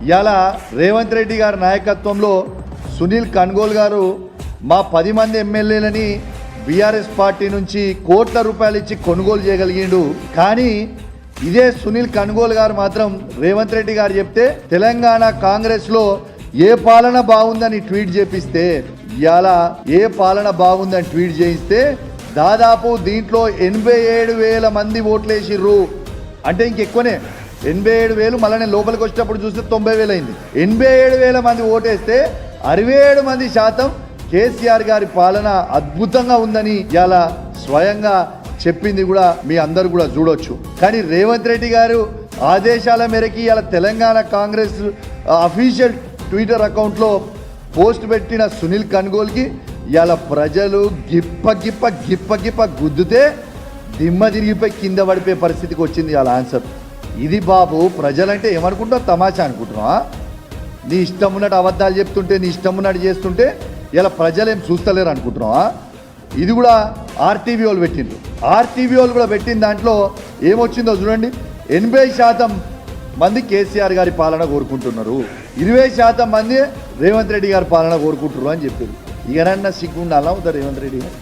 ఇలా రేవంత్ రెడ్డి గారి నాయకత్వంలో సునీల్ కన్గోల్ గారు మా 10 మంది ఎమ్మెల్యేలని బీఆర్ఎస్ పార్టీ నుంచి కోట్ల రూపాయలు ఇచ్చి కొనుగోలు చేయగలిగిండు. కానీ ఇదే సునీల్ కన్గోల్ గారు మాత్రం రేవంత్ రెడ్డి గారు చెప్తే తెలంగాణ కాంగ్రెస్లో ఏ పాలన బాగుందని ట్వీట్ చేపిస్తే, ఇలా ఏ పాలన బాగుందని ట్వీట్ చేయిస్తే దాదాపు దీంట్లో 87,000 మంది ఓట్లేసిర్రు. అంటే ఇంకెక్కువనే, 87,000. మళ్ళీ నేను లోపలికి వచ్చేటప్పుడు చూస్తే 90,000 అయింది. 87,000 మంది ఓటేస్తే 67% కేసీఆర్ గారి పాలన అద్భుతంగా ఉందని ఇలా స్వయంగా చెప్పింది కూడా మీ అందరు కూడా చూడొచ్చు. కానీ రేవంత్ రెడ్డి గారు ఆదేశాల మేరకి ఇలా తెలంగాణ కాంగ్రెస్ అఫీషియల్ ట్విట్టర్ అకౌంట్లో పోస్ట్ పెట్టిన సునీల్ కన్గోల్కి ఇలా ప్రజలు గిప్ప గిప్ప గిప్ప గిప్ప గుద్దుతే దిమ్మ తిరిగిపోయి కింద పడిపోయే పరిస్థితికి వచ్చింది వాళ్ళ ఆన్సర్. ఇది బాబు, ప్రజలంటే ఏమనుకుంటావు? తమాషా అనుకుంటున్నావా? నీ ఇష్టం ఉన్నట్టు అబద్ధాలు చెప్తుంటే, నీ ఇష్టం ఉన్నట్టు చేస్తుంటే ఇలా ప్రజలు ఏం చూస్తలేరు అనుకుంటున్నావా? ఇది కూడా ఆర్టీవీ వాళ్ళు పెట్టిండ్రు. ఆర్టీవీ వాళ్ళు కూడా పెట్టిన దాంట్లో ఏమొచ్చిందో చూడండి. 80% మంది కేసీఆర్ గారి పాలన కోరుకుంటున్నారు, 20% మంది రేవంత్ రెడ్డి గారి పాలన కోరుకుంటున్నారు అని చెప్పారు. ఇకనన్నా సిగ్గుండాలా అవుతారు రేవంత్ రెడ్డి గారు?